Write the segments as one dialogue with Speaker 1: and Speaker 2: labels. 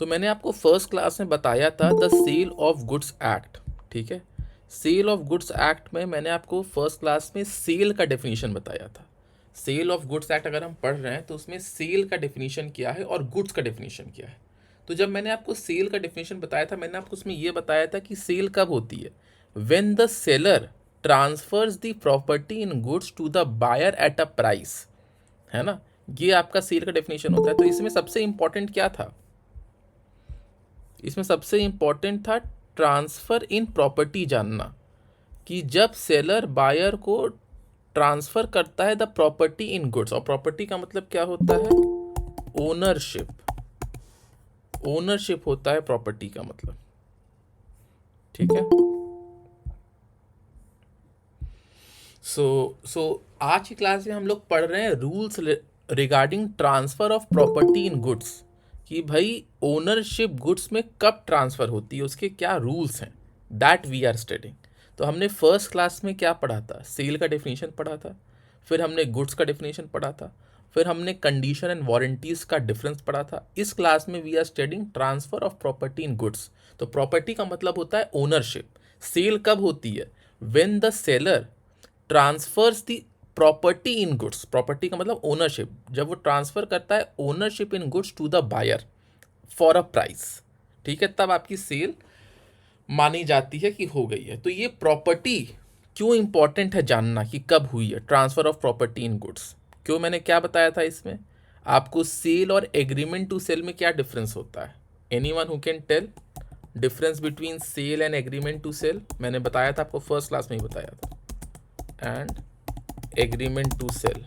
Speaker 1: तो मैंने आपको फर्स्ट क्लास में बताया था the sale of goods act. ठीक है, सेल ऑफ गुड्स एक्ट में मैंने आपको फर्स्ट क्लास में सेल का डेफिनेशन बताया था। सेल ऑफ गुड्स एक्ट अगर हम पढ़ रहे हैं तो उसमें सेल का डेफिनेशन क्या है और गुड्स का डेफिनेशन क्या है। तो जब मैंने आपको सेल का डेफिनेशन बताया था, मैंने आपको उसमें यह बताया था कि सेल कब होती है, when the seller transfers the property in goods to the buyer at a price, है ना। ये आपका सेल का डेफिनेशन होता है। तो इसमें सबसे इंपॉर्टेंट क्या था, इसमें सबसे इंपॉर्टेंट था ट्रांसफर इन प्रॉपर्टी जानना, कि जब सेलर बायर को ट्रांसफर करता है द प्रॉपर्टी इन गुड्स, और प्रॉपर्टी का मतलब क्या होता है, ओनरशिप। ओनरशिप होता है प्रॉपर्टी का मतलब। ठीक है, सो आज की क्लास में हम लोग पढ़ रहे हैं rules regarding transfer of property in goods, कि भाई ओनरशिप गुड्स में कब ट्रांसफर होती है, उसके क्या रूल्स हैं, दैट वी आर स्टडिंग। तो हमने फर्स्ट क्लास में क्या पढ़ा था, सेल का डेफिनेशन पढ़ा था, फिर हमने गुड्स का डेफिनेशन पढ़ा था, फिर हमने कंडीशन एंड वारंटीज का डिफरेंस पढ़ा था। इस क्लास में we are studying transfer of property in goods. तो प्रॉपर्टी का मतलब होता है ओनरशिप। सेल कब होती है, when the seller transfers the property in goods. Property का मतलब ओनरशिप, जब वो ट्रांसफर करता है ownership in goods to the buyer for a price. ठीक है, तब आपकी सेल मानी जाती है कि हो गई है। तो ये प्रॉपर्टी क्यों इंपॉर्टेंट है जानना, कि कब हुई है transfer of property in goods. क्यों, मैंने क्या बताया था इसमें आपको, सेल और एग्रीमेंट टू सेल में क्या डिफरेंस होता है। Anyone who can tell difference between sale and agreement to sale. मैंने बताया था आपको, फर्स्ट क्लास में ही बताया था। and agreement to sell.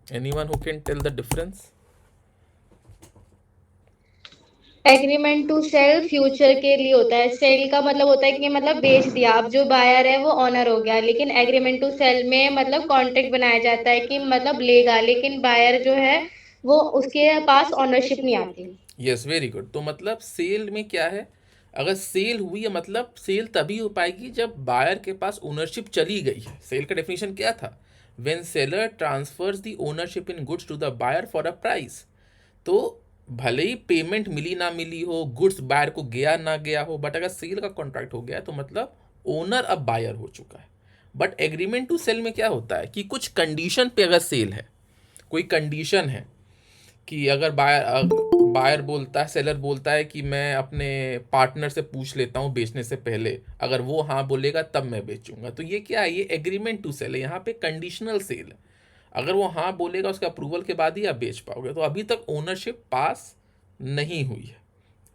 Speaker 1: Anyone who can tell the difference?
Speaker 2: Agreement to sale future के लिए होता है। सेल का मतलब होता है कि मतलब बेच दिया, अब जो बायर है वो ऑनर हो गया। लेकिन एग्रीमेंट टू सेल में मतलब कॉन्ट्रैक्ट बनाया जाता है कि मतलब लेगा, लेकिन बायर जो है वो उसके पास ऑनरशिप नहीं आती।
Speaker 1: Yes, very good. तो मतलब सेल में क्या है, अगर सेल हुई है मतलब सेल तभी हो पाएगी जब बायर के पास ओनरशिप चली गई है। सेल का डेफिनेशन क्या था, when seller transfers the ownership in goods to the buyer for a price. तो भले ही पेमेंट मिली ना मिली हो, गुड्स बायर को गया ना गया हो, बट अगर सेल का कॉन्ट्रैक्ट हो गया तो मतलब ओनर अब बायर हो चुका है। बट एग्रीमेंट टू सेल में क्या होता है कि कुछ कंडीशन पे अगर सेल है, कोई कंडीशन है कि अगर बायर बोलता है, सेलर बोलता है कि मैं अपने पार्टनर से पूछ लेता हूँ बेचने से पहले, अगर वो हाँ बोलेगा तब मैं बेचूंगा, तो ये क्या है, ये एग्रीमेंट टू सेल है। यहाँ पे कंडीशनल सेल है, अगर वो हाँ बोलेगा उसके अप्रूवल के बाद ही आप बेच पाओगे। तो अभी तक ओनरशिप पास नहीं हुई है।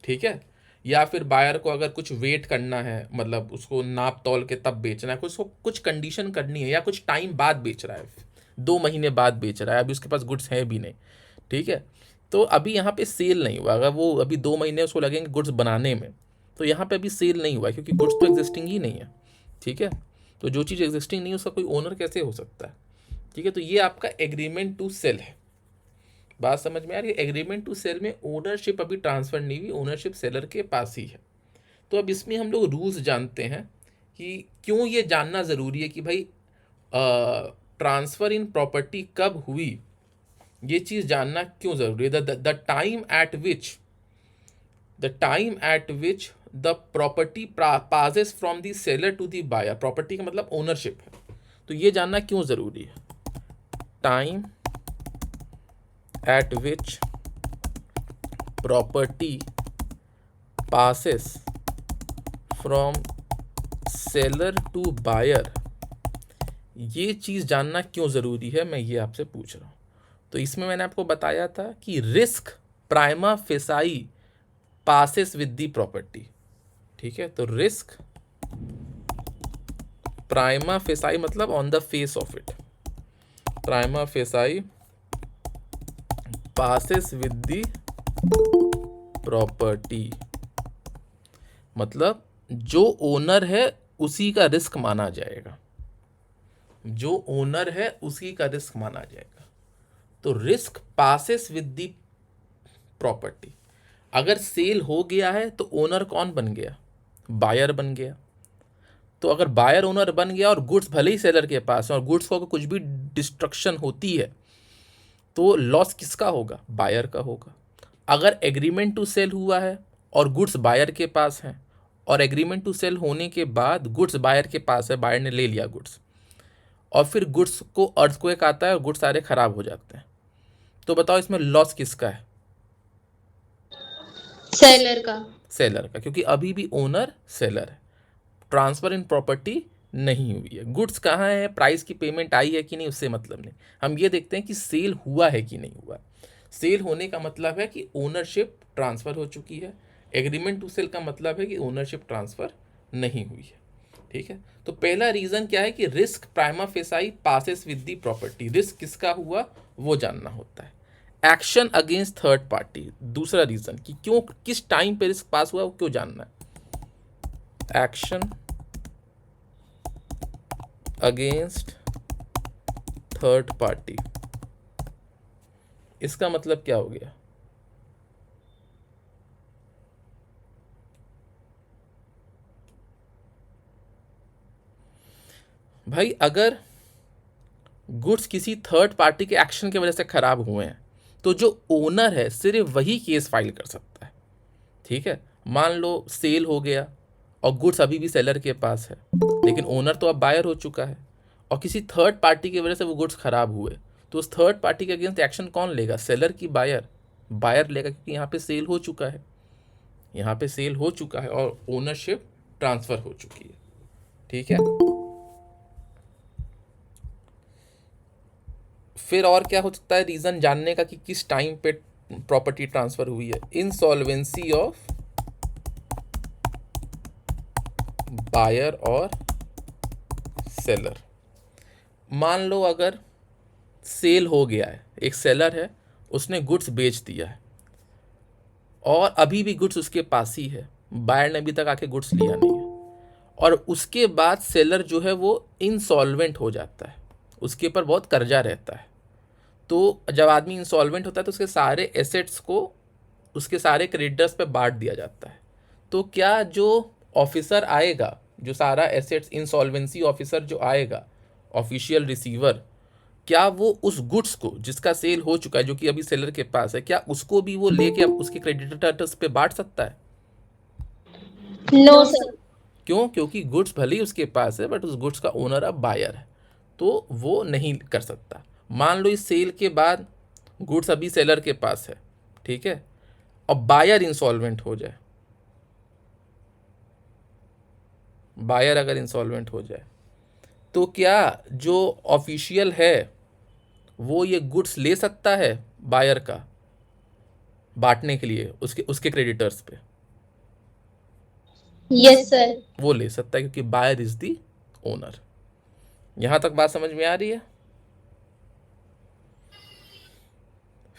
Speaker 1: ठीक है, या फिर बायर को अगर कुछ वेट करना है, मतलब उसको नाप तौल के तब बेचना है, उसको कुछ कंडीशन करनी है, या कुछ टाइम बाद बेच रहा है, 2 महीने बाद बेच रहा है, अभी उसके पास गुड्स है भी नहीं। ठीक है, तो अभी यहाँ पे सेल नहीं हुआ। अगर वो अभी 2 महीने उसको लगेंगे गुड्स बनाने में, तो यहाँ पे अभी सेल नहीं हुआ है, क्योंकि गुड्स तो एग्जिस्टिंग ही नहीं है। ठीक है, तो जो चीज़ एग्जिस्टिंग नहीं है उसका कोई ओनर कैसे हो सकता है। ठीक है, तो ये आपका एग्रीमेंट टू सेल है। बात समझ में आ रही है, एग्रीमेंट टू सेल में ओनरशिप अभी ट्रांसफर नहीं हुई, ओनरशिप सेलर के पास ही है। तो अब इसमें हम लोग रूल्स जानते हैं कि क्यों ये जानना ज़रूरी है कि भाई ट्रांसफ़र इन प्रॉपर्टी कब हुई, ये चीज़ जानना क्यों ज़रूरी है। The time at which the property passes from the seller to the buyer. Property का मतलब ओनरशिप है, तो ये जानना क्यों ज़रूरी है। Time at which property passes from seller to buyer, ये चीज़ जानना क्यों ज़रूरी है, मैं ये आपसे पूछ रहा हूँ। तो इसमें मैंने आपको बताया था कि risk prima facie passes with the property. ठीक है, तो रिस्क प्राइमा फेसाई मतलब on the face of it, prima facie passes with the property, मतलब जो ओनर है उसी का रिस्क माना जाएगा, जो ओनर है उसी का रिस्क माना जाएगा। तो risk passes with the property. अगर सेल हो गया है तो ओनर कौन बन गया, बायर बन गया। तो अगर बायर ओनर बन गया और गुड्स भले ही सेलर के पास है, और गुड्स को अगर कुछ भी डिस्ट्रक्शन होती है तो लॉस किसका होगा, बायर का होगा। अगर एग्रीमेंट टू सेल हुआ है और गुड्स बायर के पास हैं, और एग्रीमेंट टू सेल होने के बाद गुड्स बायर के पास है, बायर ने ले लिया गुड्स, और फिर गुड्स को अर्थक्वेक आता है और गुड्स सारे खराब हो जाते हैं, तो बताओ इसमें लॉस किसका है?
Speaker 2: सेलर का।
Speaker 1: सेलर का, क्योंकि अभी भी ओनर सेलर है, ट्रांसफर इन प्रॉपर्टी नहीं हुई है। गुड्स कहाँ है, प्राइस की पेमेंट आई है कि नहीं, उससे मतलब नहीं, हम ये देखते हैं कि सेल हुआ है कि नहीं हुआ। सेल होने का मतलब है कि ओनरशिप ट्रांसफ़र हो चुकी है, एग्रीमेंट टू सेल का मतलब है कि ओनरशिप ट्रांसफ़र नहीं हुई है। ठीक है, तो पहला रीज़न क्या है कि risk prima facie passes with the property, risk किसका हुआ वो जानना होता है। एक्शन अगेंस्ट थर्ड पार्टी, दूसरा रीज़न कि क्यों, किस टाइम पे रिस्क पास हुआ वो क्यों जानना है। एक्शन अगेंस्ट थर्ड पार्टी, इसका मतलब क्या हो गया? भाई अगर गुड्स किसी थर्ड पार्टी के एक्शन की वजह से खराब हुए हैं तो जो ओनर है सिर्फ वही केस फाइल कर सकता है। ठीक है, मान लो सेल हो गया और गुड्स अभी भी सेलर के पास है, लेकिन ओनर तो अब बायर हो चुका है, और किसी थर्ड पार्टी की वजह से वो गुड्स खराब हुए, तो उस थर्ड पार्टी के अगेंस्ट एक्शन कौन लेगा, सेलर की बायर? बायर लेगा, क्योंकि यहाँ पे सेल हो चुका है, यहाँ पे सेल हो चुका है और ओनरशिप ट्रांसफ़र हो चुकी है। ठीक है, फिर और क्या हो सकता है रीज़न जानने का कि किस टाइम पे प्रॉपर्टी ट्रांसफ़र हुई है? इंसॉल्वेंसी ऑफ बायर और सेलर। मान लो अगर सेल हो गया है, एक सेलर है, उसने गुड्स बेच दिया है और अभी भी गुड्स उसके पास ही है, बायर ने अभी तक आके गुड्स लिया नहीं है, और उसके बाद सेलर जो है वो इंसॉल्वेंट हो जाता है, उसके ऊपर बहुत कर्जा रहता है। तो जब आदमी इंसॉल्वेंट होता है तो उसके सारे एसेट्स को उसके सारे क्रेडिटर्स पे बांट दिया जाता है। तो क्या जो ऑफिसर आएगा, जो सारा एसेट्स, इंसॉल्वेंसी ऑफिसर जो आएगा, ऑफिशियल रिसीवर, क्या वो उस गुड्स को जिसका सेल हो चुका है, जो कि अभी सेलर के पास है, क्या उसको भी वो लेके अब उसके क्रेडिटर्स पे बांट सकता है?
Speaker 2: No sir.
Speaker 1: क्यों? क्योंकि गुड्स भले ही उसके पास है बट उस गुड्स का ओनर अब बायर है, तो वो नहीं कर सकता। मान लो इस सेल के बाद गुड्स अभी सेलर के पास है, ठीक है, और बायर इंसॉल्वेंट हो जाए, बायर अगर इंसॉल्वेंट हो जाए, तो क्या जो ऑफिशियल है वो ये गुड्स ले सकता है बायर का बांटने के लिए उसके उसके क्रेडिटर्स पे?
Speaker 2: Yes sir.
Speaker 1: वो ले सकता है, क्योंकि बायर इज दी ओनर। यहां तक बात समझ में आ रही है?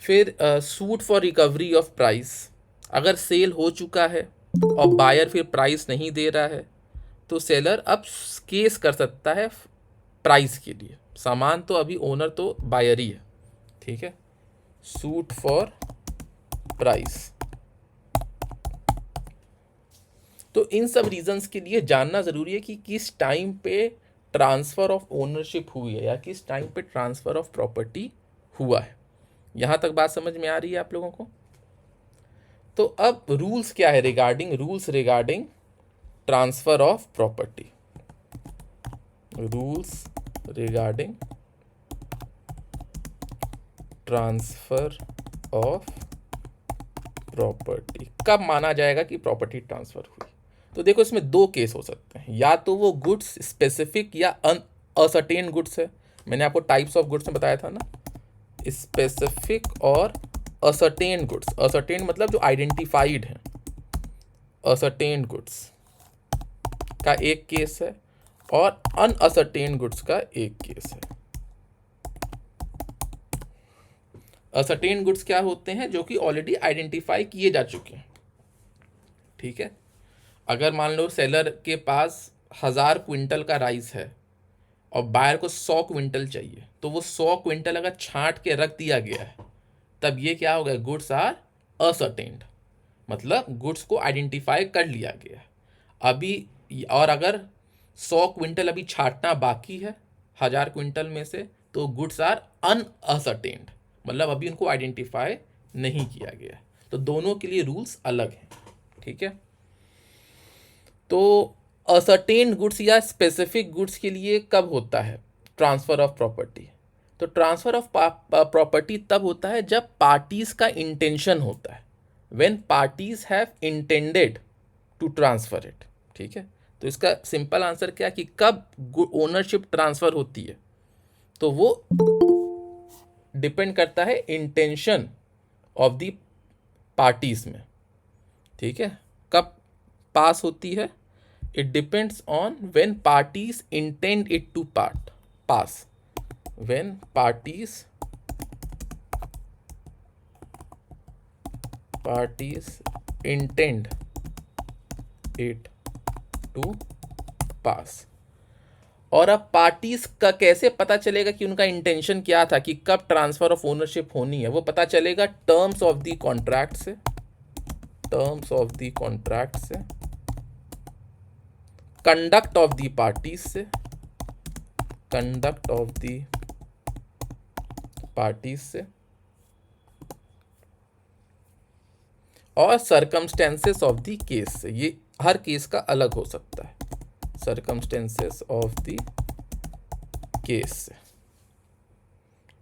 Speaker 1: फिर suit for recovery of price, अगर सेल हो चुका है और बायर फिर प्राइस नहीं दे रहा है तो सेलर अब केस कर सकता है प्राइस के लिए। सामान तो अभी ओनर तो बायर ही है, ठीक है, सूट फॉर प्राइस। तो इन सब रीजंस के लिए जानना ज़रूरी है कि किस टाइम पे ट्रांसफ़र ऑफ ओनरशिप हुई है या किस टाइम पे ट्रांसफ़र ऑफ प्रॉपर्टी हुआ है। यहाँ तक बात समझ में आ रही है आप लोगों को? तो अब रूल्स क्या है regarding transfer of property. Rules regarding transfer of property, कब माना जाएगा कि प्रॉपर्टी ट्रांसफ़र हुई? तो देखो इसमें दो केस हो सकते हैं, या तो वो गुड्स स्पेसिफिक या असर्टेन गुड्स है। मैंने आपको टाइप्स ऑफ गुड्स में बताया था ना, स्पेसिफिक और असर्टेन गुड्स। असर्टेन मतलब जो आइडेंटिफाइड है, असर्टेन गुड्स का एक केस है, और अनअसर्टेन गुड्स का एक केस है। असर्टेन गुड्स क्या होते हैं? जो कि ऑलरेडी आइडेंटिफाई किए जा चुके हैं, ठीक है। अगर मान लो सेलर के पास 1000 क्विंटल का राइस है और बायर को 100 क्विंटल चाहिए, तो वो 100 क्विंटल अगर छांट के रख दिया गया है तब ये क्या हो गया? गुड्स आर असर्टेन्ड, मतलब गुड्स को आइडेंटिफाई कर लिया गया है अभी। और अगर 100 क्विंटल अभी छांटना बाकी है 1000 क्विंटल में से, तो गुड्स आर अनअसर्टेन्ड, मतलब अभी उनको आइडेंटिफाई नहीं किया गया। तो दोनों के लिए रूल्स अलग हैं, ठीक है। तो असर्टेन गुड्स या स्पेसिफिक गुड्स के लिए कब होता है ट्रांसफ़र ऑफ प्रॉपर्टी? तो ट्रांसफ़र ऑफ प्रॉपर्टी तब होता है जब पार्टीज का इंटेंशन होता है, when parties have intended to transfer it. ठीक है, तो इसका सिंपल आंसर क्या है कि कब ओनरशिप ट्रांसफ़र होती है, तो वो डिपेंड करता है इंटेंशन ऑफ द पार्टीज में। ठीक है, कब पास होती है, it depends on when parties intend it to pass, when parties intend it to pass. और अब पार्टीज का कैसे पता चलेगा कि उनका इंटेंशन क्या था, कि कब ट्रांसफर ऑफ ओनरशिप होनी है? वो पता चलेगा टर्म्स ऑफ द कॉन्ट्रैक्ट से, टर्म्स ऑफ द कॉन्ट्रैक्ट से, कंडक्ट ऑफ द पार्टीज से, कंडक्ट ऑफ द पार्टीज से, और सर्कमस्टेंसेस ऑफ द केस से। ये हर केस का अलग हो सकता है, सर्कमस्टेंसेस ऑफ द केस से।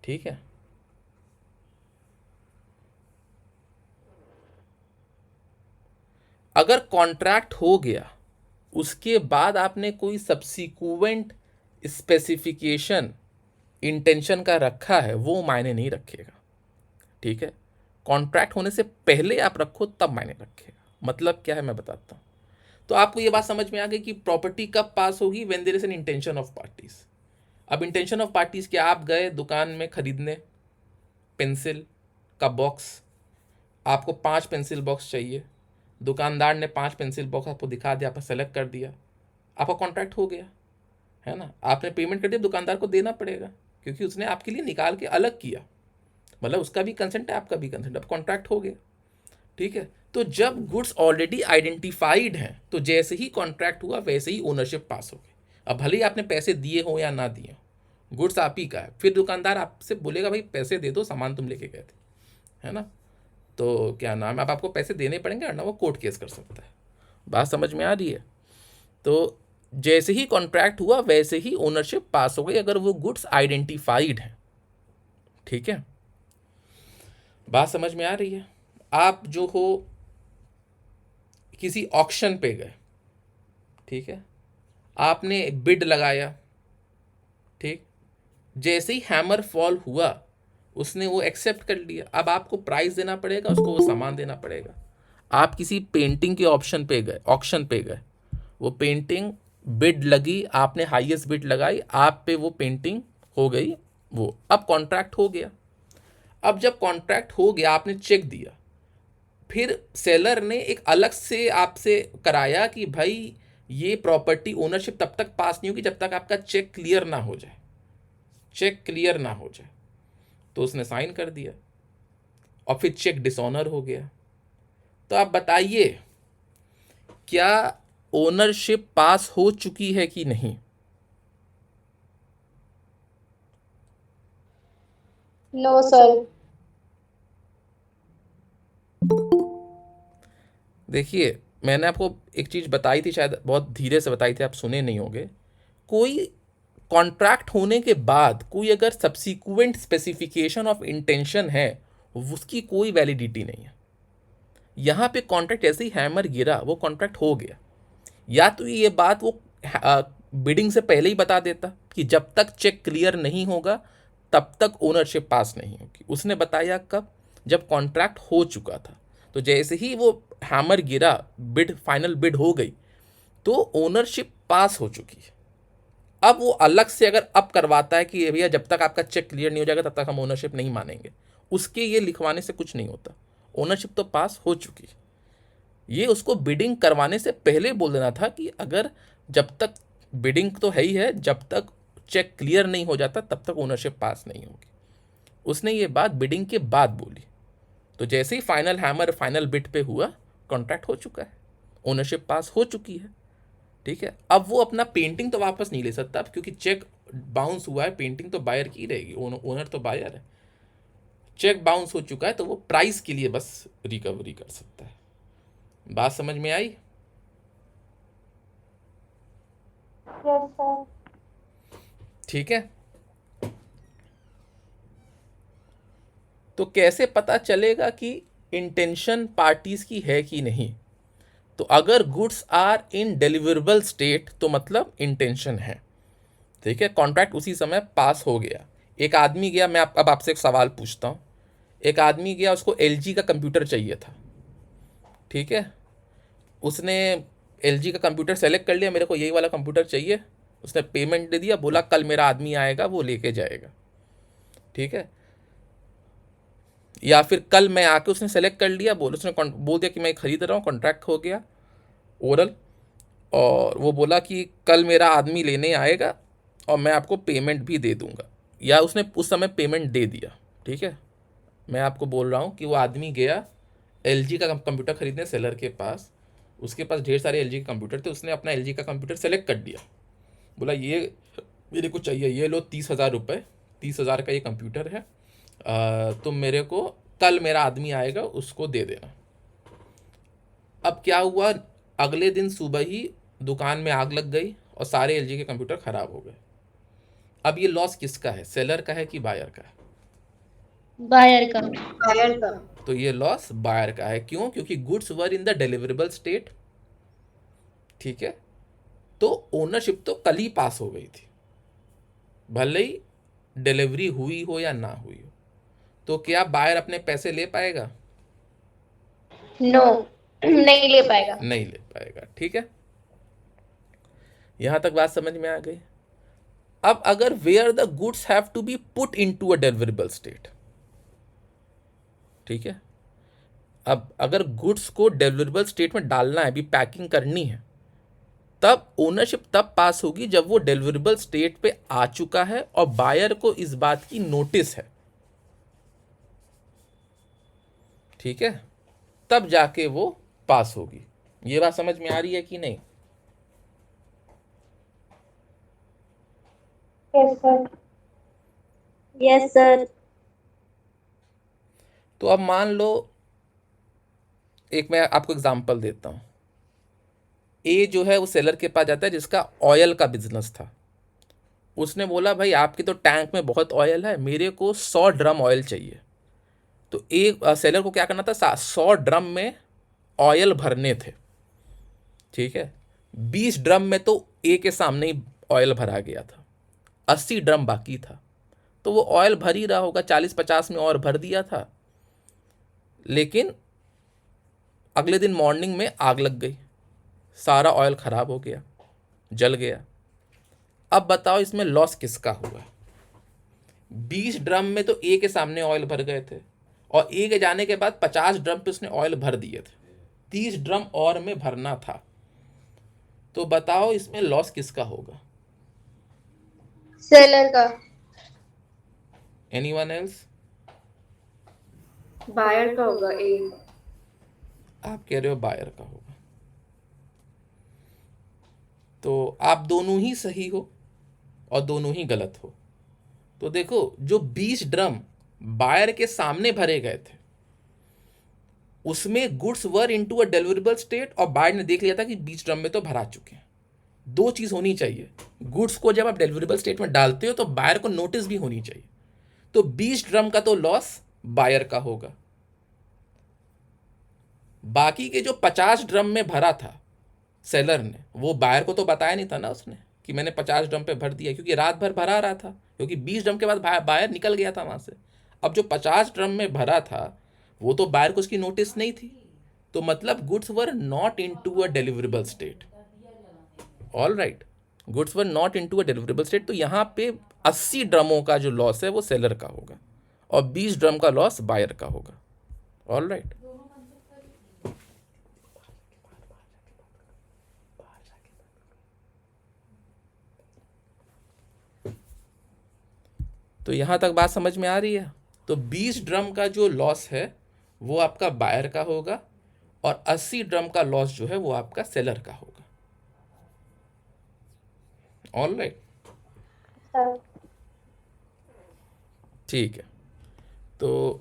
Speaker 1: ठीक है, अगर कॉन्ट्रैक्ट हो गया उसके बाद आपने कोई सब्सिक्वेंट स्पेसिफिकेशन इंटेंशन का रखा है, वो मायने नहीं रखेगा। ठीक है, कॉन्ट्रैक्ट होने से पहले आप रखो तब मायने रखेगा। मतलब क्या है मैं बताता हूँ। तो आपको ये बात समझ में आ गई कि प्रॉपर्टी कब पास होगी, when there is an intention of parties. अब इंटेंशन ऑफ पार्टीज क्या, आप गए दुकान में खरीदने पेंसिल का बॉक्स, आपको 5 पेंसिल बॉक्स चाहिए, दुकानदार ने 5 पेंसिल बॉक्स आपको दिखा दिया, आपने सेलेक्ट कर दिया, आपका कॉन्ट्रैक्ट हो गया, है ना। आपने पेमेंट कर दिया, दुकानदार को देना पड़ेगा क्योंकि उसने आपके लिए निकाल के अलग किया, मतलब उसका भी कंसेंट है, आपका भी कंसेंट, अब कॉन्ट्रैक्ट हो गया। ठीक है, तो जब गुड्स ऑलरेडी आइडेंटिफाइड हैं तो जैसे ही कॉन्ट्रैक्ट हुआ वैसे ही ओनरशिप पास हो गई। अब भले ही आपने पैसे दिए हो या ना दिए हो, गुड्स आप ही का है, फिर दुकानदार आपसे बोलेगा भाई पैसे दे दो, सामान तुम लेके गए थे, है ना। तो क्या नाम है, अब आपको पैसे देने पड़ेंगे और ना वो कोर्ट केस कर सकता है। बात समझ में आ रही है? तो जैसे ही कॉन्ट्रैक्ट हुआ वैसे ही ओनरशिप पास हो गई अगर वो गुड्स आइडेंटिफाइड हैं। ठीक है, बात समझ में आ रही है? आप जो हो किसी ऑक्शन पे गए, ठीक है, आपने बिड लगाया, ठीक, जैसे ही हैमर फॉल हुआ उसने वो एक्सेप्ट कर लिया, अब आपको प्राइस देना पड़ेगा, उसको वो सामान देना पड़ेगा। आप किसी पेंटिंग के ऑप्शन पे गए, ऑक्शन पे गए, वो पेंटिंग बिड लगी, आपने हाईएस्ट बिड लगाई, आप पे वो पेंटिंग हो गई, वो अब कॉन्ट्रैक्ट हो गया। अब जब कॉन्ट्रैक्ट हो गया, आपने चेक दिया, फिर सेलर ने एक अलग से आपसे कराया कि भाई ये प्रॉपर्टी ओनरशिप तब तक पास नहीं होगी जब तक आपका चेक क्लियर ना हो जाए, चेक क्लियर ना हो जाए। तो उसने साइन कर दिया और फिर चेक डिसऑनर हो गया। तो आप बताइए क्या ओनरशिप पास हो चुकी है कि नहीं?
Speaker 2: No sir.
Speaker 1: देखिए, मैंने आपको एक चीज़ बताई थी, शायद बहुत धीरे से बताई थी, आप सुने नहीं होंगे। कोई कॉन्ट्रैक्ट होने के बाद कोई अगर सब्सिक्वेंट स्पेसिफिकेशन ऑफ इंटेंशन है, उसकी कोई वैलिडिटी नहीं है। यहाँ पे कॉन्ट्रैक्ट ऐसे ही हैमर गिरा, वो कॉन्ट्रैक्ट हो गया। या तो ये बात वो बिडिंग से पहले ही बता देता कि जब तक चेक क्लियर नहीं होगा तब तक ओनरशिप पास नहीं होगी। उसने बताया कब? जब कॉन्ट्रैक्ट हो चुका था। तो जैसे ही वो हैमर गिरा, बिड फाइनल बिड हो गई, तो ओनरशिप पास हो चुकी है। अब वो अलग से अगर अब करवाता है कि भैया जब तक आपका चेक क्लियर नहीं हो जाएगा तब तक हम ओनरशिप नहीं मानेंगे, उसके ये लिखवाने से कुछ नहीं होता, ओनरशिप तो पास हो चुकी है। ये उसको बिडिंग करवाने से पहले बोल देना था कि अगर जब तक बिडिंग तो है ही है, जब तक चेक क्लियर नहीं हो जाता तब तक ओनरशिप पास नहीं होगी। उसने ये बात बिडिंग के बाद बोली। तो जैसे ही फाइनल हैमर फाइनल बिड पे हुआ, कॉन्ट्रैक्ट हो चुका है, ओनरशिप पास हो चुकी है। ठीक है, अब वो अपना पेंटिंग तो वापस नहीं ले सकता क्योंकि चेक बाउंस हुआ है, पेंटिंग तो बायर की रहेगी, ओनर तो बायर है। चेक बाउंस हो चुका है तो वो प्राइस के लिए बस रिकवरी कर सकता है। बात समझ में आई?
Speaker 2: Yes sir.
Speaker 1: ठीक है। तो कैसे पता चलेगा कि इंटेंशन पार्टीज की है कि नहीं? तो अगर goods are in deliverable state तो मतलब इंटेंशन है। ठीक है, कॉन्ट्रैक्ट उसी समय पास हो गया। एक आदमी गया, मैं अब आपसे एक सवाल पूछता हूँ। एक आदमी गया, उसको एलजी का कंप्यूटर चाहिए था। ठीक है, उसने एलजी का कंप्यूटर सेलेक्ट कर लिया, मेरे को यही वाला कंप्यूटर चाहिए। उसने पेमेंट दे दिया, बोला कल मेरा आदमी आएगा, वो लेके जाएगा। ठीक है, या फिर कल मैं आके उसने सेलेक्ट कर लिया, उसने बोल दिया कि मैं खरीद रहा हूँ, कॉन्ट्रैक्ट हो गया ओरल। और वो बोला कि कल मेरा आदमी लेने आएगा और मैं आपको पेमेंट भी दे दूंगा, या उसने उस समय पेमेंट दे दिया। ठीक है, मैं आपको बोल रहा हूँ कि वो आदमी गया एलजी का कंप्यूटर खरीदने सेलर के पास। उसके पास ढेर सारे एलजी के कंप्यूटर थे, उसने अपना एलजी का कंप्यूटर सेलेक्ट कर दिया। बोला ये मेरे को चाहिए, ये लो 30,000 रुपये, 30,000 का ये कंप्यूटर है, तुम मेरे को कल मेरा आदमी आएगा उसको दे देना। अब क्या हुआ, अगले दिन सुबह ही दुकान में आग लग गई और सारे एलजी के कंप्यूटर खराब हो गए। अब ये लॉस किसका है, सेलर का है कि बायर का है?
Speaker 2: बायर का।
Speaker 3: बायर का।
Speaker 1: तो ये लॉस बायर का है। क्यों? क्योंकि goods were in the deliverable state. ठीक है, तो ओनरशिप तो कल ही पास हो गई थी, भले ही डिलीवरी हुई हो या ना हुई हो। तो क्या बायर अपने पैसे ले पाएगा?
Speaker 2: नो, नहीं ले पाएगा।
Speaker 1: नहीं ले पाएगा। ठीक है, यहां तक बात समझ में आ गई। अब अगर where the goods have to be put into a deliverable state. ठीक है, अब अगर गुड्स को डिलीवरेबल स्टेट में डालना है, अभी पैकिंग करनी है, तब ओनरशिप तब पास होगी जब वो डिलीवरेबल स्टेट पे आ चुका है और बायर को इस बात की नोटिस है। ठीक है, तब जाके वो पास होगी। ये बात समझ में आ रही है कि नहीं?
Speaker 2: Yes sir.
Speaker 3: Yes sir.
Speaker 1: तो अब मान लो, एक मैं आपको एग्जांपल देता हूं। ए जो है वो सेलर के पास जाता है जिसका ऑयल का बिजनेस था। उसने बोला भाई आपके तो टैंक में बहुत ऑयल है, मेरे को 100 ड्रम ऑयल चाहिए। तो एक सेलर को क्या करना था, 100 ड्रम में ऑयल भरने थे। ठीक है, 20 ड्रम में तो ए के सामने ही ऑयल भरा गया था, 80 ड्रम बाकी था। तो वो ऑयल भर ही रहा होगा, 40-50 में और भर दिया था। लेकिन अगले दिन मॉर्निंग में आग लग गई, सारा ऑयल खराब हो गया, जल गया। अब बताओ इसमें लॉस किसका हुआ? 20 ड्रम में तो ए के सामने ऑयल भर गए थे, और ए के जाने के बाद 50 ड्रम पे उसने ऑयल भर दिए थे, 30 ड्रम और में भरना था। तो बताओ इसमें लॉस किसका होगा?
Speaker 2: सेलर का।
Speaker 1: Anyone else?
Speaker 3: बायर का होगा ए।
Speaker 1: आप कह रहे हो बायर का होगा। तो आप दोनों ही सही हो और दोनों ही गलत हो। तो देखो, जो 20 ड्रम बायर के सामने भरे गए थे उसमें goods were into a deliverable state, और बायर ने देख लिया था कि 20 ड्रम में तो भरा चुके हैं। दो चीज होनी चाहिए, गुड्स को जब आप डिलीवरेबल स्टेट में डालते हो तो बायर को नोटिस भी होनी चाहिए। तो 20 ड्रम का तो लॉस बायर का होगा। बाकी के जो 50 ड्रम में भरा था सेलर ने, वो बायर को तो बताया नहीं था ना उसने कि मैंने 50 ड्रम पे भर दिया, क्योंकि रात भर भरा रहा था, क्योंकि 20 ड्रम के बाद बायर निकल गया था वहां से। अब जो 50 ड्रम में भरा था वो तो बायर को उसकी नोटिस नहीं थी। तो मतलब goods were not into a deliverable state. All right, goods were not into a deliverable state. तो यहाँ पे 80 ड्रमों का जो लॉस है वो सेलर का होगा और 20 ड्रम का लॉस बायर का होगा। ऑल राइट, तो यहां तक बात समझ में आ रही है? तो 20 ड्रम का जो लॉस है वो आपका बायर का होगा, और 80 ड्रम का लॉस जो है वो आपका सेलर का होगा। All right,
Speaker 2: sir.
Speaker 1: ठीक है। तो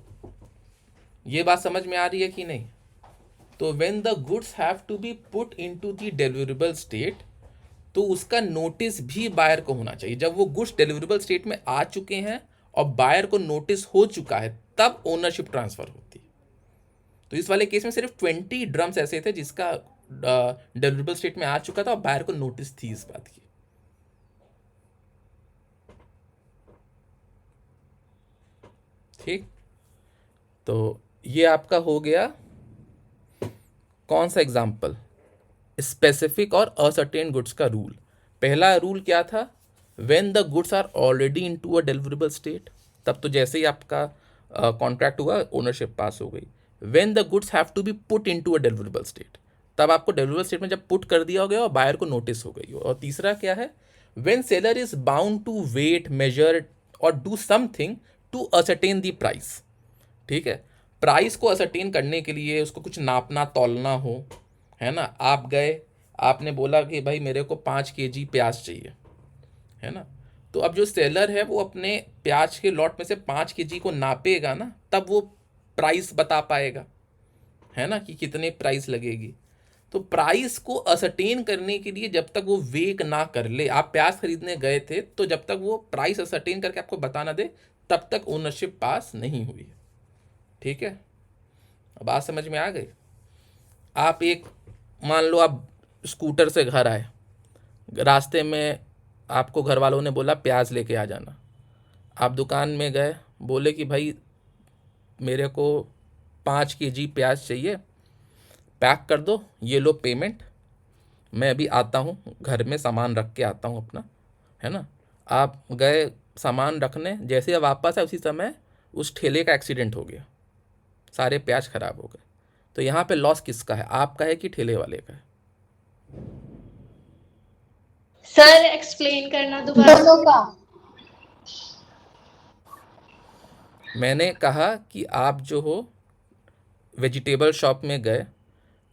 Speaker 1: ये बात समझ में आ रही है कि नहीं? तो when the goods have to be put into the deliverable state, तो उसका नोटिस भी बायर को होना चाहिए। जब वो गुड्स डिलीवरेबल स्टेट में आ चुके हैं और बायर को नोटिस हो चुका है, तब ओनरशिप ट्रांसफर होती है। तो इस वाले केस में सिर्फ 20 ड्रम्स ऐसे थे जिसका डिलीवरेबल स्टेट में आ चुका था और बायर को नोटिस थी इस बात की। ठीक, तो ये आपका हो गया कौन सा एग्जाम्पल, स्पेसिफिक और असर्टेन गुड्स का रूल। पहला रूल क्या था, when the goods are already into a deliverable state, तब तो जैसे ही आपका कॉन्ट्रैक्ट हुआ ओनरशिप पास हो गई। When the goods have to be put into a deliverable state, तब आपको डिलीवरेबल स्टेट में जब पुट कर दिया हो गया और बायर को नोटिस हो गई हो। और तीसरा क्या है, when seller is bound to weigh, measure और do something to ascertain the price. ठीक है, प्राइस को असर्टेन करने के लिए उसको कुछ नापना तौलना हो, है ना। आप गए, आपने बोला कि भाई मेरे को 5 kg प्याज चाहिए, है ना। तो अब जो सेलर है वो अपने प्याज के लॉट में से 5 kg को नापेगा ना, तब वो प्राइस बता पाएगा, है ना, कि कितने प्राइस लगेगी। तो प्राइस को असर्टेन करने के लिए जब तक वो वेक ना कर ले, आप प्याज खरीदने गए थे तो जब तक वो प्राइस असर्टेन करके आपको बता ना दे, तब तक ओनरशिप पास नहीं हुई है। ठीक है, अब बात समझ में आ गई। आप एक, मान लो आप स्कूटर से घर आए, रास्ते में आपको घर वालों ने बोला प्याज लेके आ जाना। आप दुकान में गए, बोले कि भाई मेरे को 5 kg प्याज चाहिए, पैक कर दो, ये लो पेमेंट, मैं अभी आता हूँ, घर में सामान रख के आता हूँ अपना, है ना। आप गए सामान रखने, जैसे आप वापस आए उसी समय उस ठेले का एक्सीडेंट हो गया, सारे प्याज खराब हो गए। तो यहाँ पे लॉस किसका है, आपका है कि ठेले वाले का है?
Speaker 2: सर एक्सप्लेन करना दोबारा।
Speaker 3: दोनों का।
Speaker 1: मैंने कहा कि आप जो हो वेजिटेबल शॉप में गए,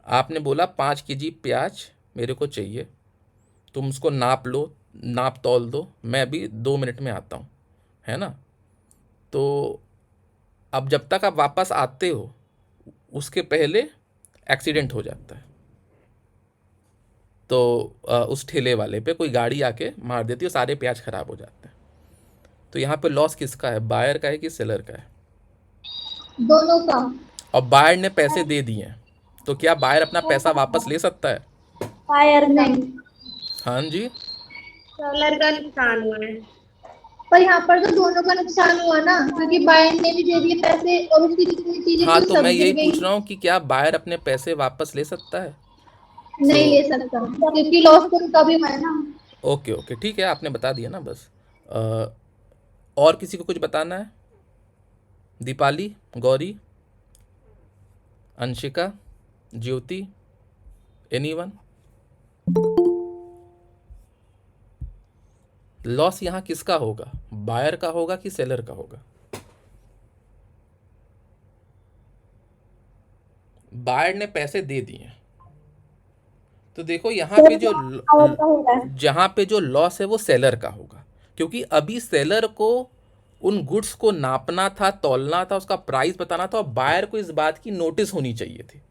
Speaker 1: आपने बोला 5 kg प्याज मेरे को चाहिए, तुम उसको नाप लो, नाप तौल दो, मैं अभी 2 मिनट में आता हूँ, है ना। तो अब जब तक आप वापस आते हो उसके पहले एक्सीडेंट हो जाता है, तो उस ठेले वाले पे कोई गाड़ी आके मार देती है, सारे प्याज खराब हो जाते हैं। तो यहाँ पे लॉस किसका है, बायर का है कि सेलर का है?
Speaker 3: दोनों का।
Speaker 1: और बायर ने पैसे दे दिए हैं, तो क्या बायर अपना पैसा वापस ले सकता है?
Speaker 3: फायर नहीं।
Speaker 1: हाँ जी,
Speaker 2: सेलर का नुकसान हुआ है।
Speaker 3: पर यहाँ पर तो दोनों का नुकसान हुआ ना, क्योंकि बायर ने भी दे दिए पैसे और उसकी जितनी चीजें
Speaker 1: हाँ,
Speaker 3: थी
Speaker 1: तो
Speaker 3: सब
Speaker 1: मैं
Speaker 3: गिर
Speaker 1: यही
Speaker 3: गई।
Speaker 1: पूछ रहा हूँ कि क्या बायर अपने पैसे वापस ले सकता है?
Speaker 3: नहीं ले सकता, क्योंकि लॉस तो उनका भी हुआ है ना।
Speaker 1: ओके ओके, ठीक है, आपने बता दिया ना बस। और किसी को कुछ बताना है? दीपाली, गौरी, अंशिका, ज्योति, एनीवन? लॉस यहाँ किसका होगा, बायर का होगा कि सेलर का होगा? बायर ने पैसे दे दिए, तो देखो यहाँ पे जो जहाँ पे जो लॉस है वो सेलर का होगा, क्योंकि अभी सेलर को उन गुड्स को नापना था, तौलना था, उसका प्राइस बताना था, और बायर को इस बात की नोटिस होनी चाहिए थी।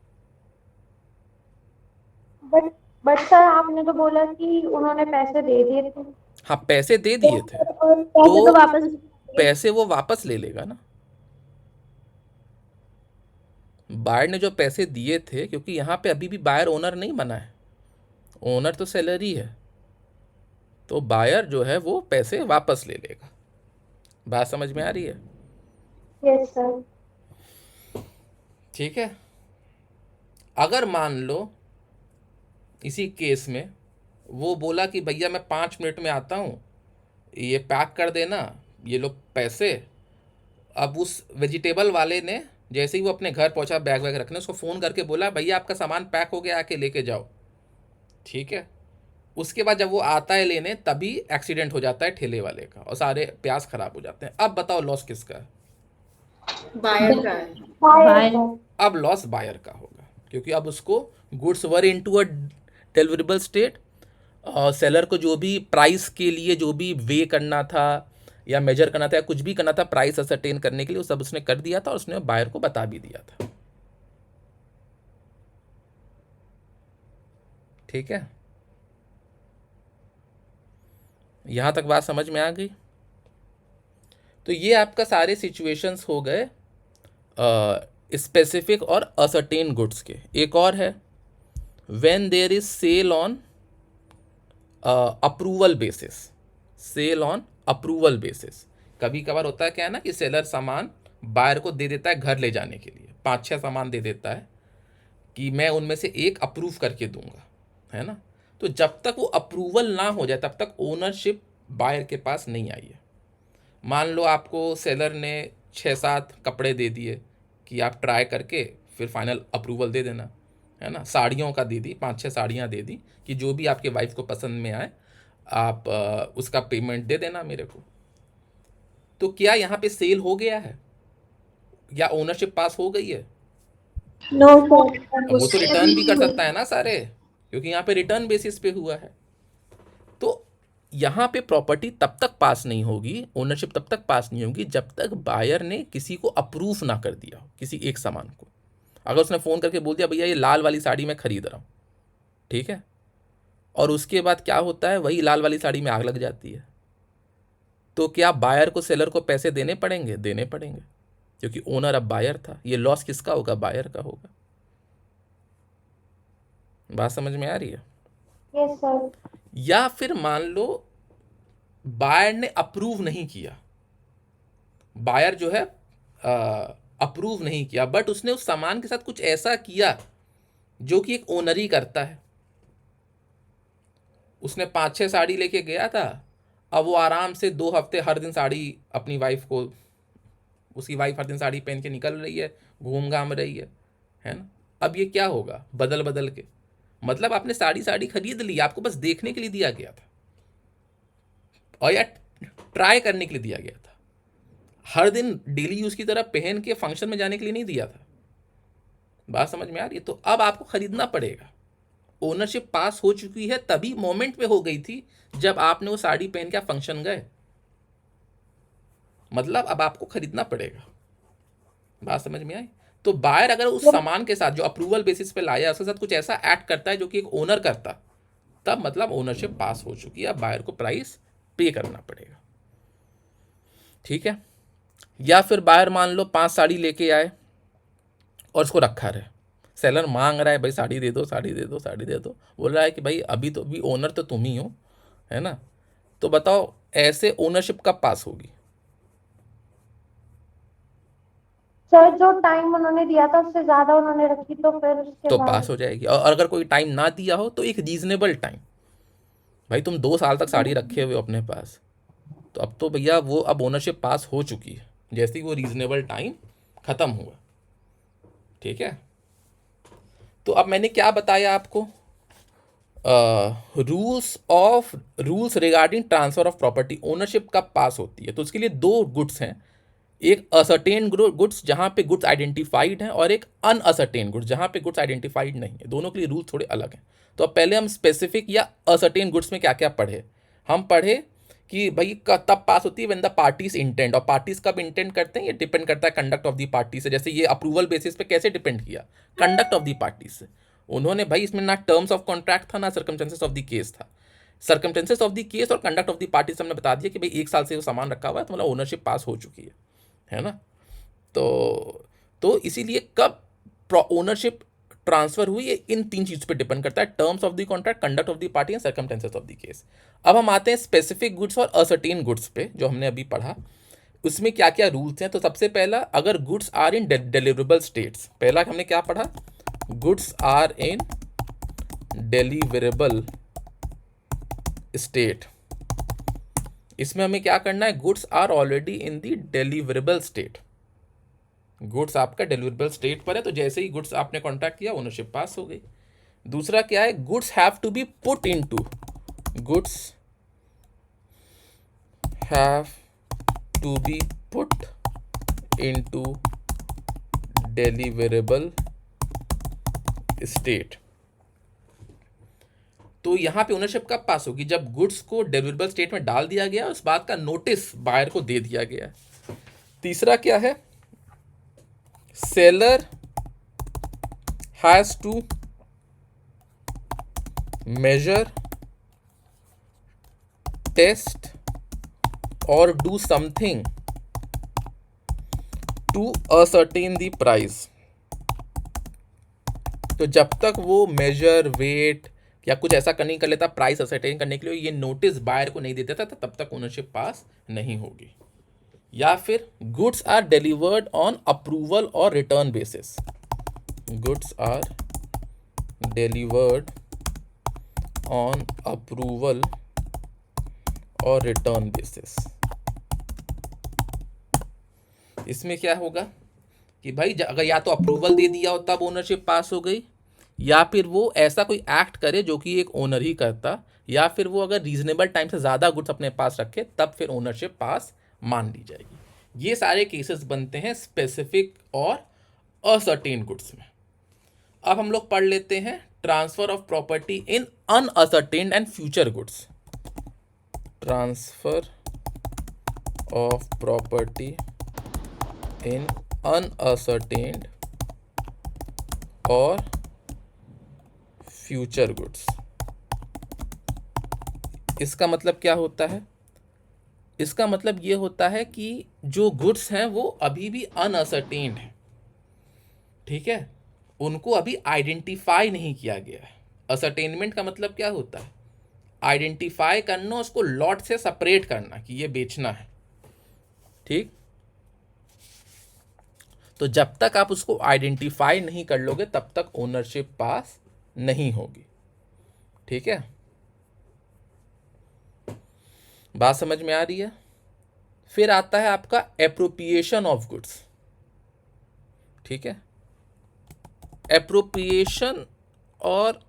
Speaker 3: बट सर आपने तो बोला कि उन्होंने पैसे दे दिए थे।
Speaker 1: हाँ, पैसे दे दिए थे,
Speaker 3: पैसे
Speaker 1: तो
Speaker 3: तो वापस
Speaker 1: पैसे वो वापस ले लेगा ना। बायर ने जो पैसे दिए थे, क्योंकि यहाँ पे अभी भी बायर ओनर नहीं बना है, ओनर तो सेलर ही है, तो बायर जो है वो पैसे वापस ले लेगा। बात समझ में आ रही है?
Speaker 3: Yes sir.
Speaker 1: ठीक है, अगर मान लो इसी केस में वो बोला कि भैया मैं 5 मिनट में आता हूँ, ये पैक कर देना, ये लो पैसे। अब उस वेजिटेबल वाले ने जैसे ही वो अपने घर पहुंचा बैग वैग रखने, उसको फ़ोन करके बोला भैया आपका सामान पैक हो गया, आके लेके जाओ। ठीक है, उसके बाद जब वो आता है लेने, तभी एक्सीडेंट हो जाता है ठेले वाले का और सारे प्याज खराब हो जाते हैं। अब बताओ लॉस किसका है?
Speaker 3: बायर का है।
Speaker 1: अब लॉस बायर का होगा, क्योंकि अब उसको goods were into a deliverable state, seller को जो भी प्राइस के लिए जो भी वे करना था या मेजर करना था या कुछ भी करना था प्राइस असरटेन करने के लिए, वो सब उसने कर दिया था और उसने बायर को बता भी दिया था। ठीक है, यहाँ तक बात समझ में आ गई। तो ये आपका सारे सिचुएशंस हो गए स्पेसिफिक और असर्टेन गुड्स के। एक और है when there is sale on approval basis. Sale on approval basis, कभी कभार होता है क्या है ना कि सेलर सामान बायर को दे देता है घर ले जाने के लिए, 5-6 सामान दे देता है कि मैं उनमें से एक अप्रूव करके दूंगा, है ना। तो जब तक वो अप्रूवल ना हो जाए तब तक ओनरशिप बायर के पास नहीं आई है। मान लो आपको सेलर ने 6-7 कपड़े दे दिए कि आप ट्राई करके फिर फाइनल अप्रूवल दे देना, है ना। साड़ियों का दे दी, 5-6 साड़ियाँ दे दी कि जो भी आपके वाइफ को पसंद में आए आप उसका पेमेंट दे देना मेरे को। तो क्या यहाँ पे सेल हो गया है या ओनरशिप पास हो गई है?
Speaker 3: No sir.
Speaker 1: अब वो तो रिटर्न भी कर सकता है ना सारे, क्योंकि यहाँ पे रिटर्न बेसिस पे हुआ है। तो यहाँ पे प्रॉपर्टी तब तक पास नहीं होगी, ओनरशिप तब तक पास नहीं होगी जब तक बायर ने किसी को अप्रूव ना कर दिया हो किसी एक सामान को। अगर उसने फ़ोन करके बोल दिया भैया ये लाल वाली साड़ी मैं खरीद रहा हूँ, ठीक है, और उसके बाद क्या होता है वही लाल वाली साड़ी में आग लग जाती है, तो क्या बायर को सेलर को पैसे देने पड़ेंगे? देने पड़ेंगे, क्योंकि ओनर अब बायर था। ये लॉस किसका होगा? बायर का होगा। बात समझ में आ रही है?
Speaker 3: Yes sir.
Speaker 1: या फिर मान लो बायर ने अप्रूव नहीं किया, बायर जो है अप्रूव नहीं किया, बट उसने उस सामान के साथ कुछ ऐसा किया जो कि एक ओनर ही करता है। उसने 5-6 साड़ी लेके गया था, अब वो आराम से 2 हफ्ते हर दिन साड़ी अपनी वाइफ को, उसकी वाइफ हर दिन साड़ी पहन के निकल रही है, घूम घाम रही है ना। अब ये क्या होगा? बदल बदल के, मतलब आपने साड़ी खरीद ली, आपको बस देखने के लिए दिया गया था और या ट्राई करने के लिए दिया गया था, हर दिन डेली यूज की तरह पहन के फंक्शन में जाने के लिए नहीं दिया था। बात समझ में आ रही है? तो अब आपको खरीदना पड़ेगा। ओनरशिप पास हो चुकी है तभी मोमेंट पे हो गई थी जब आपने वो साड़ी पहन के फंक्शन गए, मतलब अब आपको खरीदना पड़ेगा। बात समझ में आई? तो बायर अगर उस सामान के साथ जो अप्रूवल बेसिस पे लाया उसके साथ कुछ ऐसा एक्ट करता है जो कि एक ओनर करता, तब मतलब ओनरशिप पास हो चुकी है, अब बायर को प्राइस पे करना पड़ेगा, ठीक है। या फिर बायर मान लो 5 साड़ी लेके आए और उसको रखा रहे, सेलर मांग रहा है भाई साड़ी दे दो, साड़ी दे दो, साड़ी दे दो, बोल रहा है कि भाई अभी तो भी ओनर तो तुम ही हो, है ना। तो बताओ ऐसे ओनरशिप कब पास होगी?
Speaker 3: सर जो टाइम उन्होंने दिया था उससे ज्यादा उन्होंने रखी तो फिर उसके
Speaker 1: तो
Speaker 3: बाद
Speaker 1: पास हो जाएगी। और अगर कोई टाइम ना दिया हो तो एक रीजनेबल टाइम, भाई तुम 2 साल तक साड़ी रखे हुए हो अपने पास, तो अब तो भैया वो अब ओनरशिप पास हो चुकी है जैसे ही वो रीजनेबल टाइम खत्म हुआ, ठीक है। तो अब मैंने क्या बताया आपको? Rules regarding transfer of property, ownership कब पास होती है। तो उसके लिए 2 गुड्स हैं, एक असर्टेन गुड्स जहां पे गुड्स आइडेंटिफाइड हैं और एक अनअसर्टेन गुड्स जहां पे गुड्स आइडेंटिफाइड नहीं है। दोनों के लिए रूल थोड़े अलग हैं। तो अब पहले हम स्पेसिफिक या असर्टेन गुड्स में क्या क्या पढ़े। हम पढ़े कि भाई तब पास होती है व्हेन द पार्टीज इंटेंड, और पार्टीज कब इंटेंड करते हैं ये डिपेंड करता है कंडक्ट ऑफ द पार्टी से। जैसे ये अप्रूवल बेसिस पे कैसे डिपेंड किया? कंडक्ट ऑफ द पार्टी से। उन्होंने भाई इसमें ना टर्म्स ऑफ कॉन्ट्रैक्ट था ना सर्कमस्टेंसेस ऑफ द केस था। सर्कमस्टेंसेस ऑफ द केस और कंडक्ट ऑफ द पार्टी से हमने बता दिया कि भाई 1 साल से वो सामान रखा हुआ है तो मतलब ओनरशिप पास हो चुकी है ना। तो इसीलिए कब ओनरशिप ट्रांसफर हुई है इन 3 चीज़ पे डिपेंड करता है, terms of the contract, conduct of the party and circumstances of the case. अब हम आते हैं स्पेसिफिक गुड्स और असर्टेन गुड्स पे जो हमने अभी पढ़ा, उसमें क्या क्या रूल्स हैं। तो सबसे पहला, अगर goods are in deliverable states, पहला हमने क्या पढ़ा? Goods are in deliverable state. इसमें हमें क्या करना है? Goods are already in the deliverable state, goods आपका डिलीवरेबल स्टेट पर है, तो जैसे ही गुड्स आपने कॉन्ट्रैक्ट किया ओनरशिप पास हो गई। दूसरा क्या है? Goods have to be put into, goods have to be put into deliverable state. तो यहां पे ओनरशिप कब पास होगी? जब गुड्स को डिलीवरेबल स्टेट में डाल दिया गया, उस बात का नोटिस बायर को दे दिया गया। तीसरा क्या है? Seller has to measure, test or do something to ascertain the price। तो जब तक वो मेजर, वेट या कुछ ऐसा नहीं कर लेता प्राइस असरटेन करने के लिए, ये नोटिस बायर को नहीं देता था, तब तक ओनरशिप पास नहीं होगी। या फिर goods are delivered on approval और return basis. Goods are delivered on approval और रिटर्न बेसिस। इसमें क्या होगा कि भाई अगर या तो अप्रूवल दे दिया हो तब ओनरशिप पास हो गई, या फिर वो ऐसा कोई एक्ट करे जो कि एक ओनर ही करता, या फिर वो अगर रीजनेबल टाइम से ज़्यादा गुड्स अपने पास रखे तब फिर ओनरशिप पास मान ली जाएगी। ये सारे केसेस बनते हैं स्पेसिफिक और असर्टेन गुड्स में। अब हम लोग पढ़ लेते हैं transfer of property in unascertained and future goods. Transfer of property in unascertained और फ्यूचर गुड्स। इसका मतलब क्या होता है? इसका मतलब ये होता है कि जो गुड्स हैं वो अभी भी अनअसर्टेन्ड हैं, ठीक है, उनको अभी आइडेंटिफाई नहीं किया गया है। असर्टेनमेंट का मतलब क्या होता है? आइडेंटिफाई करना, उसको लॉट से सेपरेट करना कि ये बेचना है, ठीक। तो जब तक आप उसको आइडेंटिफाई नहीं कर लोगे तब तक ओनरशिप पास नहीं होगी, ठीक है। बात समझ में आ रही है? फिर आता है आपका एप्रोप्रिएशन ऑफ गुड्स, ठीक है। एप्रोप्रिएशन और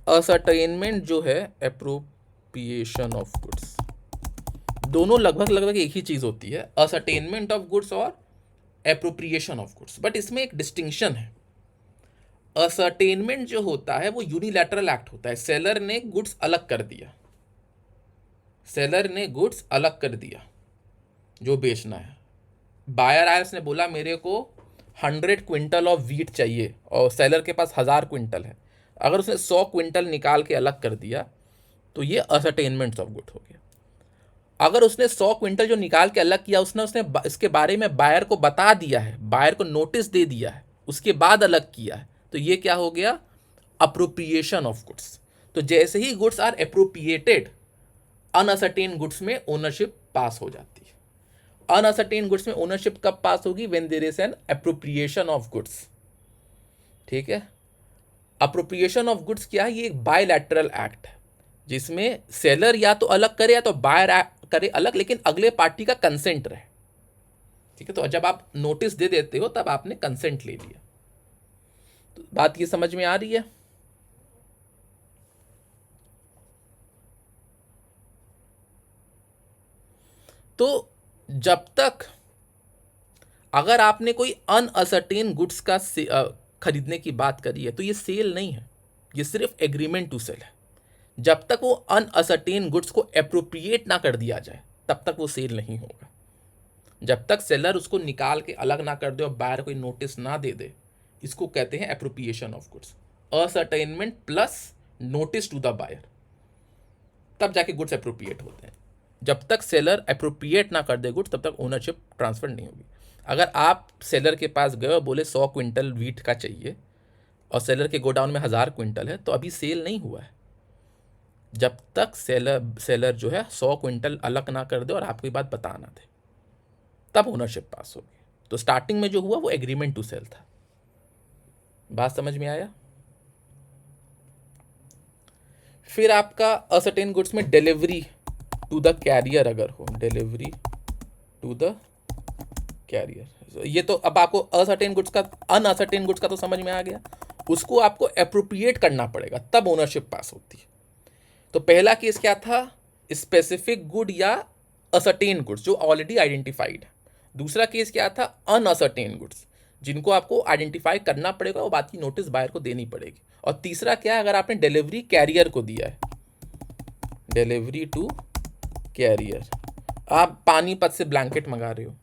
Speaker 1: असर्टेनमेंट जो है, एप्रोप्रिएशन ऑफ गुड्स, दोनों लगभग एक ही चीज होती है, असर्टेनमेंट ऑफ गुड्स और एप्रोप्रिएशन ऑफ गुड्स। बट इसमें एक डिस्टिंक्शन है। असर्टेनमेंट जो होता है वो यूनिलैटरल एक्ट होता है, सेलर ने गुड्स अलग कर दिया, सेलर ने गुड्स अलग कर दिया जो बेचना है। बायर आया, उसने बोला मेरे को 100 क्विंटल ऑफ वीट चाहिए और सेलर के पास 1000 क्विंटल है। अगर उसने 100 क्विंटल निकाल के अलग कर दिया तो ये असर्टेनमेंट ऑफ गुड हो गया। अगर उसने 100 क्विंटल जो निकाल के अलग किया उसने इसके बारे में बायर को बता दिया है, बायर को नोटिस दे दिया है, उसके बाद अलग किया है, तो ये क्या हो गया? Appropriation of goods. तो जैसे ही goods are appropriated, unascertained goods में ओनरशिप पास हो जाती है। अनअसर्टेन गुड्स में ओनरशिप कब पास होगी? When there is an appropriation of goods, ठीक है। अप्रोप्रिएशन ऑफ गुड्स क्या है? ये एक बायलैटरल एक्ट है जिसमें सेलर या तो अलग करे या तो बायर करे अलग, लेकिन अगले पार्टी का कंसेंट रहे, ठीक है। तो जब आप नोटिस दे देते हो तब आपने कंसेंट ले लिया। तो बात ये समझ में आ रही है? तो जब तक अगर आपने कोई अनअसर्टेन गुड्स का खरीदने की बात करी है तो ये सेल नहीं है, ये सिर्फ एग्रीमेंट टू सेल है। जब तक वो अनअसर्टेन गुड्स को एप्रोप्रिएट ना कर दिया जाए तब तक वो सेल नहीं होगा। जब तक सेलर उसको निकाल के अलग ना कर दे और बायर कोई नोटिस ना दे दे, इसको कहते हैं appropriation of goods. Ascertainment plus notice to the buyer, तब जाके गुड्स एप्रोप्रिएट होते हैं। जब तक सेलर एप्रोप्रिएट ना कर दे गुड्स तब तक ओनरशिप ट्रांसफर नहीं होगी। अगर आप सेलर के पास गए और बोले 100 क्विंटल वीट का चाहिए और सेलर के गोडाउन में 1000 क्विंटल है, तो अभी सेल नहीं हुआ है। जब तक सेलर जो है 100 क्विंटल अलग ना कर दे और आपको ये बात बता ना दे, तब ओनरशिप पास होगी। तो स्टार्टिंग में जो हुआ वो एग्रीमेंट टू सेल था। बात समझ में आया? फिर आपका असर्टेन गुड्स में डिलीवरी टू द कैरियर अगर हो, डिलीवरी टू द कैरियर, ये तो अब आपको असर्टेन गुड्स का, अनअसर्टेन गुड्स का तो समझ में आ गया। उसको आपको एप्रोप्रिएट करना पड़ेगा तब ओनरशिप पास होती है। तो पहला केस क्या था? स्पेसिफिक गुड या असर्टेन गुड्स जो ऑलरेडी आइडेंटिफाइड है। दूसरा केस क्या था? अनअसर्टेन गुड्स जिनको आपको आइडेंटिफाई करना पड़ेगा, वो बात की नोटिस बायर को देनी पड़ेगी। और तीसरा क्या है? अगर आपने डिलीवरी कैरियर को दिया है, डिलीवरी टू कैरियर, आप पानीपत से ब्लैंकेट मंगा रहे हो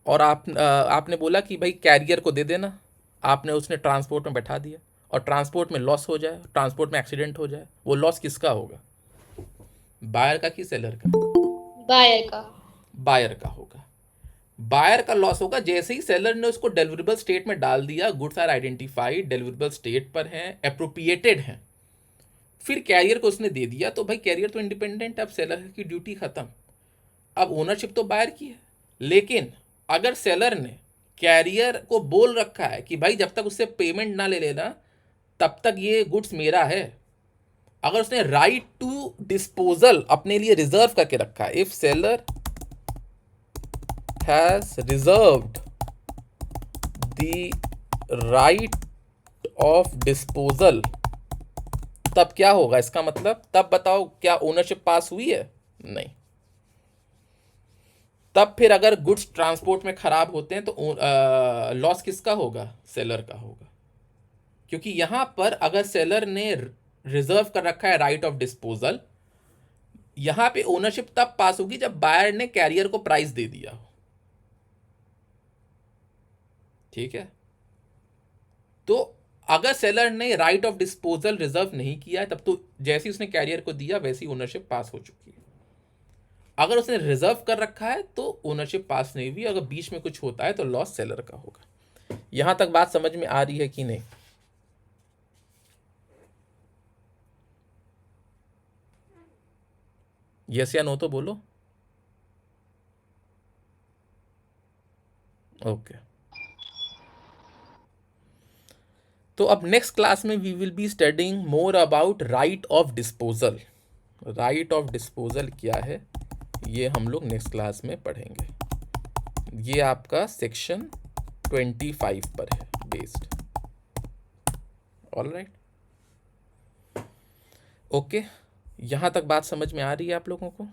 Speaker 1: और आपने बोला कि भाई कैरियर को दे देना, आपने उसने ट्रांसपोर्ट में बैठा दिया और ट्रांसपोर्ट में लॉस हो जाए, ट्रांसपोर्ट में एक्सीडेंट हो जाए, वो लॉस किसका होगा? बायर का कि सेलर का?
Speaker 2: बायर का।
Speaker 1: बायर का होगा। बायर का लॉस होगा जैसे ही सेलर ने उसको डिलीवरेबल स्टेट में डाल दिया, goods are identified, deliverable state पर हैं, एप्रोप्रिएटेड हैं, फिर कैरियर को उसने दे दिया, तो भाई कैरियर तो इंडिपेंडेंट है, अब सेलर की ड्यूटी खत्म, अब ओनरशिप तो बायर की है। लेकिन अगर सेलर ने कैरियर को बोल रखा है कि भाई जब तक उससे पेमेंट ना ले लेना तब तक ये गुड्स मेरा है, अगर उसने राइट टू डिस्पोजल अपने लिए रिजर्व करके रखा है, if seller has reserved the right of disposal, तब क्या होगा? इसका मतलब तब बताओ क्या ओनरशिप पास हुई है? नहीं। तब फिर अगर गुड्स ट्रांसपोर्ट में खराब होते हैं तो लॉस किसका होगा? सेलर का होगा। क्योंकि यहां पर अगर सेलर ने रिजर्व कर रखा है राइट ऑफ डिस्पोजल, यहां पे ओनरशिप तब पास होगी जब बायर ने कैरियर को प्राइस दे दिया हो। ठीक है, तो अगर सेलर ने राइट ऑफ डिस्पोजल रिजर्व नहीं किया है तब तो जैसे उसने कैरियर को दिया वैसी ओनरशिप पास हो चुकी है। अगर उसने रिजर्व कर रखा है तो ओनरशिप पास नहीं हुई, अगर बीच में कुछ होता है तो लॉस सेलर का होगा। यहां तक बात समझ में आ रही है कि नहीं? यस या नो तो बोलो। ओके, तो अब नेक्स्ट क्लास में we will be studying more about right of disposal. Right of disposal क्या है ये हम लोग नेक्स्ट क्लास में पढ़ेंगे। ये आपका सेक्शन 25 पर है बेस्ड। ऑल राइट, ओके, यहाँ तक बात समझ में आ रही है आप लोगों को?